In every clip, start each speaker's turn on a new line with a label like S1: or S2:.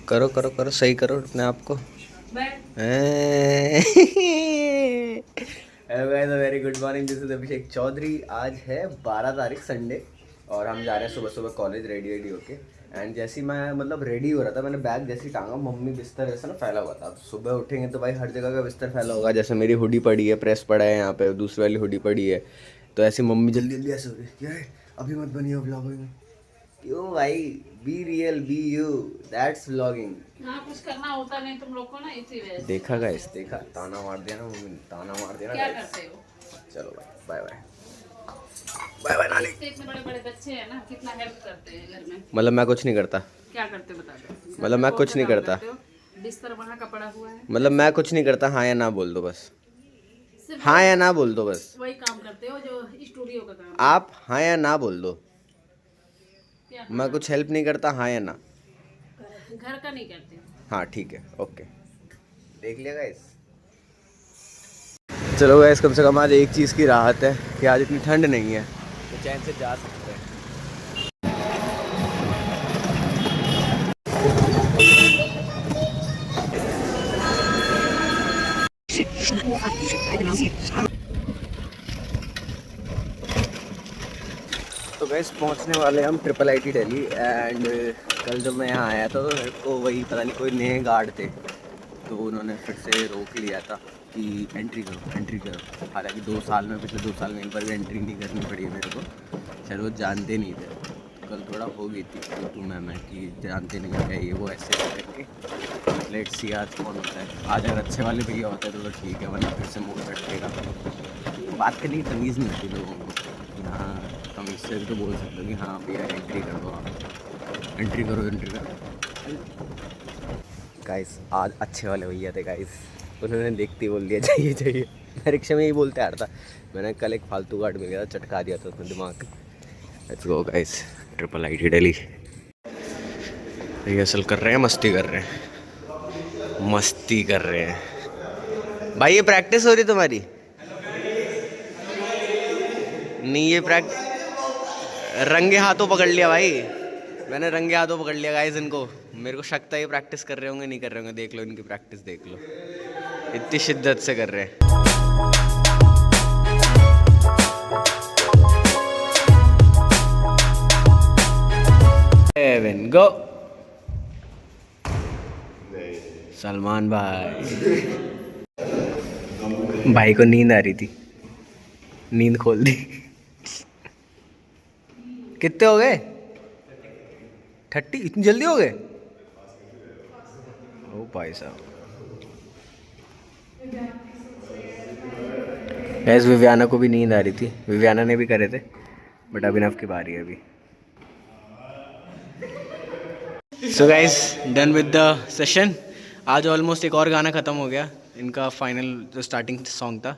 S1: करो करो करो, सही करो अपने आप को। Hello guys, very good morning, this is Abhishek Chaudhary. आज है 12 तारीख संडे और हम जा रहे हैं सुबह सुबह कॉलेज रेडी रेडी होके। एंड जैसे ही मैं मतलब रेडी हो रहा था, मैंने बैग जैसे ही टांगा, मम्मी बिस्तर ऐसा ना फैला हुआ था। अब सुबह उठेंगे तो भाई हर जगह का बिस्तर फैला होगा। जैसे मेरी हुडी पड़ी है, प्रेस पड़ा है यहाँ पे, दूसरी वाली हुडी पड़ी है, तो ऐसी मम्मी जल्दी जल्दी ऐसे हो रही है, क्या है अभी मत बनिए व्लॉग में। क्यों भाई, be real be you, that's vlogging.
S2: हाँ, कुछ करना होता नहीं तुम लोग को ना, इसी वजह से।
S1: देखा गाइस, देखा, ताना मार दिया ना मम्मी ने, ताना मार दिया ना।
S2: क्या
S1: guys।
S2: करते हो?
S1: चलो भाई, बाय बाय बाय बाय नानी।
S2: इतने बड़े बड़े बच्चे हैं ना, कितना हेल्प करते हैं घर में।
S1: मतलब मैं कुछ नहीं करता,
S2: क्या करते बता दो।
S1: मतलब मैं कुछ नहीं करता,
S2: बिस्तर वहाँ का पड़ा हुआ है।
S1: मतलब मैं कुछ नहीं करता। हाँ या ना बोल दो बस,
S2: सिर्फ
S1: हाँ या ना बोल दो बस।
S2: वही काम करते हो जो स्टूडियो का काम।
S1: आप हाँ या ना बोल दो।
S2: क्या?
S1: मैं कुछ हेल्प नहीं करता, हाँ या ना।
S2: घर का नहीं करते हो?
S1: हाँ ठीक है, ओके, देख लिया गाइस। चलो गाइस, कम से कम आज एक चीज़ की राहत है कि आज इतनी ठंड नहीं है, तो चैन से जा सकते हैं। तो गैस पहुंचने वाले हम ट्रिपल आईटी दिल्ली। एंड कल जब मैं यहाँ आया था तो मेरे को वही पता नहीं कोई नए गार्ड थे, तो उन्होंने फिर से रोक लिया था कि एंट्री करो एंट्री करो। हालांकि 2 साल में, पिछले 2 साल में एक बार भी एंट्री नहीं करनी पड़ी है मेरे को। शायद वो जानते नहीं थे। कल थोड़ा हो गई थी तो मैं कि जानते नहीं है ये वो ऐसे करके। लेट्स सी आज कौन होता है। आज अगर अच्छे वाले भैया होते हैं तो ठीक है, वरना फिर से मुँह कटेगा। बात करने की तमीज़ नहीं होती लोगों को। हाँ, तमीज़ से भी तो बोल सकते हो कि हाँ भैया एंट्री कर दो, आप एंट्री करो एंट्री करो। गाइस आज अच्छे वाले भैया थे गाइस, उन्होंने देखते ही बोल दिया चाहिए चाहिए। मैं रिक्शा में यही बोलते आ रहा था। मैंने कल एक फालतू गार्ड मिल गया था, चटका दिया था उसमें दिमाग। Let's go guys, triple IT Delhi. Rehearsal कर रहे हैं, मस्ती कर रहे हैं, मस्ती कर रहे हैं। भाई ये प्रैक्टिस हो रही तुम्हारी? नहीं, ये रंगे हाथों पकड़ लिया भाई, मैंने रंगे हाथों पकड़ लिया गाइस इनको। मेरे को शक था ये प्रैक्टिस कर रहे होंगे, नहीं कर रहे होंगे। देख लो इनकी प्रैक्टिस, देख लो, इतनी शिद्दत से कर रहे हैं। एवन गो। सलमान भाई, भाई को नींद आ रही थी, नींद खोल दी। कितने हो गए? 30? इतनी जल्दी हो गए? ओ भाई साहब। गैस विवियाना को भी नींद आ रही थी, विवियाना ने भी करे थे, बट अभिनव की बारी है अभी। So guys, done with the session. आज ऑलमोस्ट एक और गाना ख़त्म हो गया, इनका फाइनल जो स्टार्टिंग सॉन्ग था।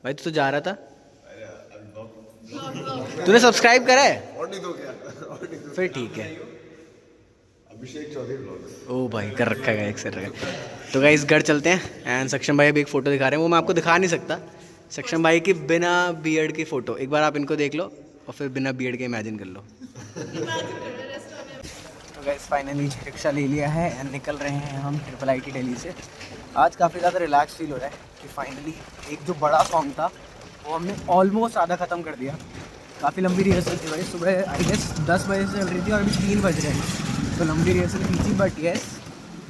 S1: भाई तू तो जा रहा था, तूने सब्सक्राइब करा है?
S3: और नहीं तो क्या,
S1: फिर ठीक है।
S3: अभिषेक चौधरी ब्लॉग्स।
S1: ओ भाई कर रखा है, एक सर। तो गाइस घर चलते हैं। एंड सक्षम भाई अभी एक फ़ोटो दिखा रहे हैं, वो मैं आपको दिखा नहीं सकता। सक्षम भाई की बिना बियर्ड की फ़ोटो, एक बार आप इनको देख लो और फिर बिना बियर्ड के इमेजिन कर लो। तो गाइस फाइनली रिक्शा ले लिया है एंड निकल रहे हैं हम ट्रिपल आईटी दिल्ली से। आज काफ़ी ज़्यादा रिलैक्स फील हो रहा है कि फाइनली एक जो बड़ा सॉन्ग था वो हमने ऑलमोस्ट आधा ख़त्म कर दिया। काफ़ी लंबी रिहर्सल थी भाई, सुबह आई गेस 10 बजे से चल रही थी और अभी 3 बज रहे हैं, तो लंबी रिहर्सल की थी। बट येस,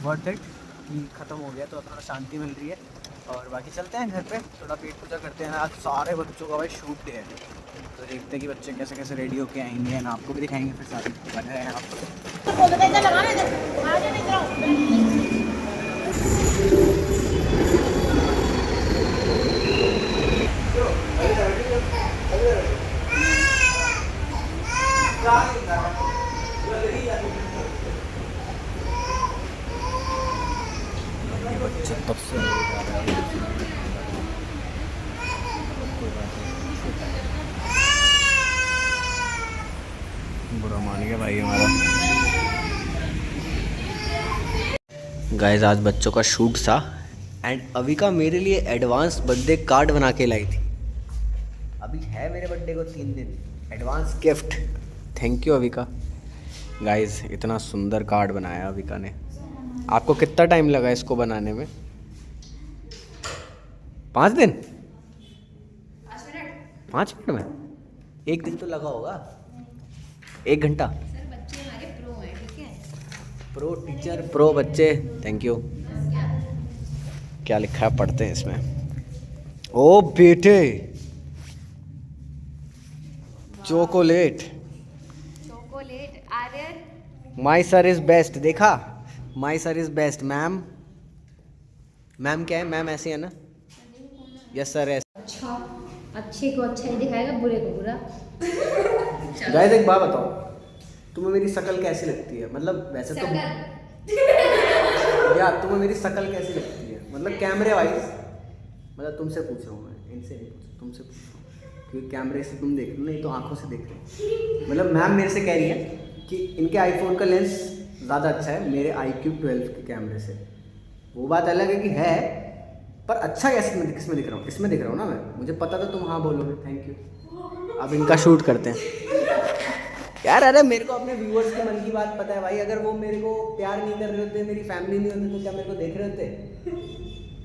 S1: वर्थ इट कि ख़त्म हो गया, तो थोड़ा शांति मिल रही है। और बाकी चलते हैं घर पे, थोड़ा पेट पूजा करते हैं। आज सारे बच्चों का भाई शूट डे है, तो देखते हैं कि बच्चे कैसे कैसे रेडी होके आएंगे एंड आपको भी दिखाएंगे। फिर सारे बने रहे हैं बच्चे तब से बुरा मान गया भाई हमारा। गाइस आज बच्चों का शूट था एंड अविका मेरे लिए एडवांस बर्थडे कार्ड बना के लाई थी। अभी है मेरे बर्थडे को 3 दिन, advance gift. Thank you Avika. Guys इतना सुंदर कार्ड बनाया अविका ने, आपको कितना टाइम लगा इसको बनाने में? 5 दिन? 5 मिनट में? 1 दिन तो लगा होगा, 1 घंटा।
S4: सर बच्चे हमारे प्रो हैं, ठीक है?
S1: प्रो टीचर, प्रो बच्चे, थैंक यू। क्या लिखा है पढ़ते हैं इसमें। ओ बेटे, chocolate.
S4: Chocolate Aryan.
S1: My sir is best, देखा? My sir is best. Ma'am, ma'am क्या है? मैम ऐसी है ना? यस सर ऐसे।
S4: अच्छा, अच्छे को अच्छा ही दिखाएगा, बुरे को बुरा।
S1: गाइस एक बात बताओ, तुम्हें मेरी शक्ल कैसी लगती है? मतलब वैसे तो या तुम्हें मेरी शक्ल कैसी लगती है, मतलब कैमरे वाइज? मतलब तुमसे पूछ रहा हूँ मैं, इनसे नहीं पूछ, तुमसे पूछ रहा हूँ, क्योंकि कैमरे से तुम देख रहे हो, नहीं तो आंखों से देख रहे हो। मतलब मैम मेरे से कह रही है कि इनके आईफोन का लेंस ज़्यादा अच्छा है मेरे iQOO 12 के कैमरे से। वो बात अलग है कि है, पर अच्छा कैसे किस में दिख रहा हूँ? इसमें दिख रहा हूँ ना मैं, मुझे पता था तुम हाँ बोलोगे, थैंक यू। अब इनका शूट करते हैं यार। अरे मेरे को अपने व्यूअर्स के मन की बात पता है भाई, अगर वो मेरे को प्यार नहीं कर रहे होते, मेरी फैमिली नहीं होती, तो क्या मेरे को देख रहे होते?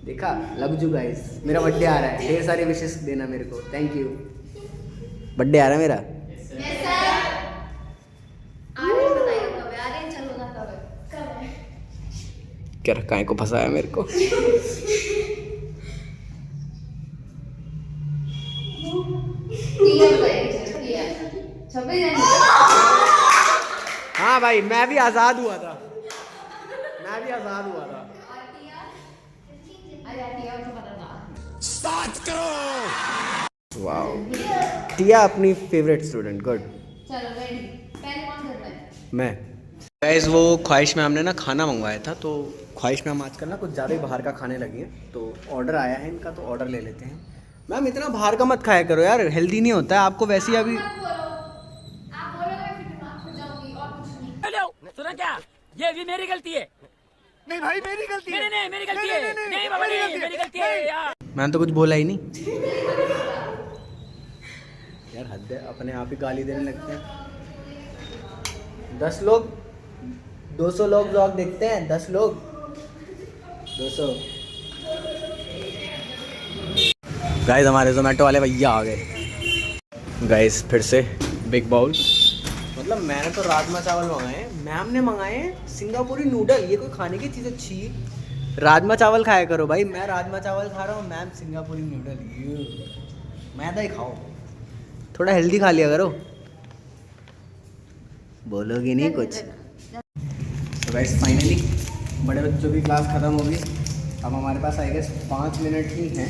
S1: देखा, लव यू गाइस। मेरा बर्थडे आ रहा है, ढेर सारी विशेस देना मेरे को, थैंक यू। बर्थडे आ रहा है मेरा।
S4: आर्यन बताइए कब है? आर्यन चलो ना कब है?
S1: क्या काय को फंसाया मेरे को?
S4: टीया बताइए, टीया 26 जनवरी।
S1: हाँ भाई, मैं भी आज़ाद हुआ था, मैं भी आज़ाद हुआ था।
S4: और टीया? अरे टीया को पता था।
S1: वाओ, टिया अपनी फेवरेट स्टूडेंट, गुड।
S4: चलो रेडी, पहले कौन करता है?
S1: मैं। गाइस वो ख्वाहिश मैम ने ना खाना मंगवाया था, तो ख्वाहिश मैम आजकल ना कुछ ज़्यादा ही बाहर का खाने लगी है, तो ऑर्डर आया है इनका, तो ऑर्डर ले लेते हैं। मैम इतना बाहर का मत खाया करो यार, हेल्दी नहीं होता है। आपको वैसे ही अभी
S4: आप बोलोगे फिर मैं आपको जाऊंगी और कुछ नहीं।
S5: हेलो, सुना क्या? ये भी मेरी गलती है।
S3: नहीं भाई मेरी गलती है।
S5: नहीं मेरी गलती है। नहीं बाबा नहीं, मेरी गलती है यार।
S1: मैंने तो कुछ बोला ही नहीं यार, हद है, अपने आप ही गाली देने लगते हैं। 10 लोग 200 लोग ब्लॉग देखते हैं, 10 लोग 200। गाइस हमारे जोमेटो वाले भैया आ गए। गाइस फिर से बिग बाउल। मतलब मैंने तो राजमा चावल मंगाए, मैम ने मंगाए सिंगापुरी नूडल। ये कोई खाने की चीज़ अच्छी? राजमा चावल खाया करो भाई, मैं राजमा चावल खा रहा हूँ, मैम सिंगापुरी नूडल। मैदा ही खाओ, थोड़ा हेल्दी खा लिया करो। बोलोगे नहीं कुछ? तो गाइस फाइनली बड़े बच्चों की क्लास ख़त्म होगी। अब हमारे पास आई गेस 5 मिनट ही हैं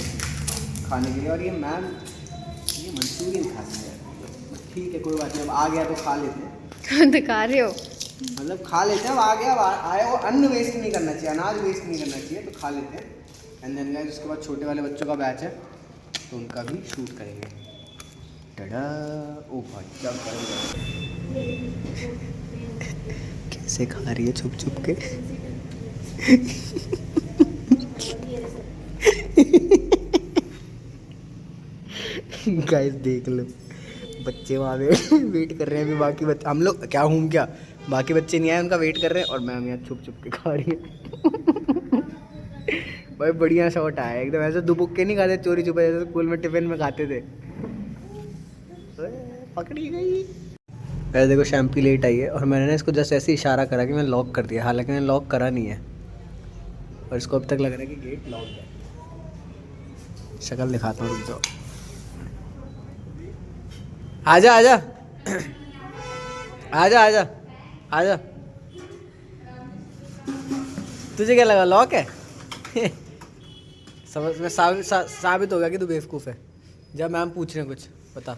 S1: खाने के लिए। और ये मैम ये मंचूरियन खाती है, ठीक है कोई बात नहीं, अब आ गया तो खा लेते हैं।
S4: दिखा रहे हो?
S1: मतलब खा लेते हैं, अब आ गया, अब आए वो अन्न वेस्ट नहीं करना चाहिए, अनाज वेस्ट नहीं करना चाहिए, तो खा लेते हैं। एंड देन गाइस उसके बाद छोटे वाले बच्चों का बैच है, तो उनका भी शूट करेंगे। टडा, ओ भाई क्या करेंगे? कैसे खा रही है छुप छुप के? गाइस देख लो, बच्चे वहाँ वेट कर रहे हैं अभी। बाकी बच्चे, हम लोग क्या हूँ क्या, बाकी बच्चे नहीं आए, उनका वेट कर रहे हैं, और मैम यहाँ छुप छुप के खा रही है। भाई बढ़िया शॉट आया एकदम, ऐसे दुबुक के नहीं खाते, चोरी छुपे जैसे स्कूल में टिफिन में खाते थे। पकड़ी गई। वैसे देखो शैम्पी लेट आई है, और मैंने ना इसको जस्ट ऐसे इशारा करा कि मैं लॉक कर दिया, हालांकि मैंने लॉक करा नहीं है, और इसको अब तक लग रहा है कि गेट लॉक है। शक्ल दिखाता हूँ, रुक जाओ। आजा आजा आजा आजा आजा। तुझे क्या लगा लॉक है? समझ में साबित हो गया कि तू बेवकूफ़ है। जब मैम पूछ रहे हैं कुछ बता।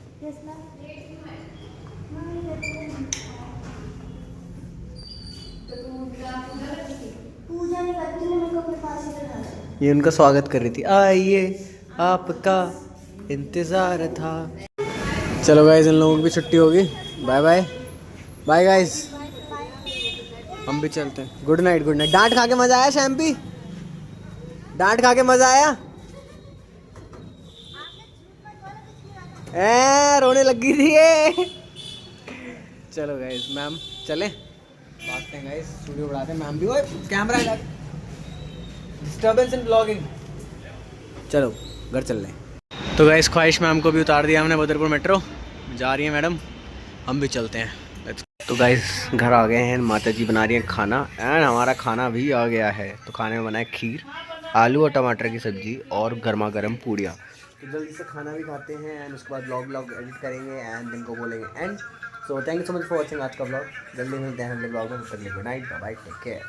S1: ये उनका स्वागत कर रही थी, आइए आपका इंतज़ार था। चलो गाइस इन लोगों की भी छुट्टी होगी, बाय बाय बाय गाइस, हम भी चलते हैं। Good night good night. डांट खा के मज़ा आया शैम्पी? डांट खा के मज़ा आया? रोने लगी थी ये। चलो गाइस मैम चलें? भागते हैं गाइस, स्टूडियो बढ़ाते हैं, मैम भी ओए कैमरा लगा, डिस्टर्बेंस इन ब्लॉगिंग। चलो घर चल रहे हैं। तो गाइस ख्वाहिश मैम को भी उतार दिया हमने बदरपुर मेट्रो, जा रही है मैडम, हम भी चलते हैं। तो गाइस घर आ गए हैं, माता जी बना रही हैं खाना एंड हमारा खाना भी आ गया है। तो खाने में बना है खीर, आलू और टमाटर की सब्जी और गर्मा गर्म पूड़ियाँ। तो जल्दी से खाना भी खाते हैं एंड उसके बाद व्लॉग एडिट करेंगे एंड दिन को बोलेंगे and. So thank you so much for watching आज का व्लॉग। जल्दी मिलते हैं अगले व्लॉग में, तब तक good night, bye bye, take care.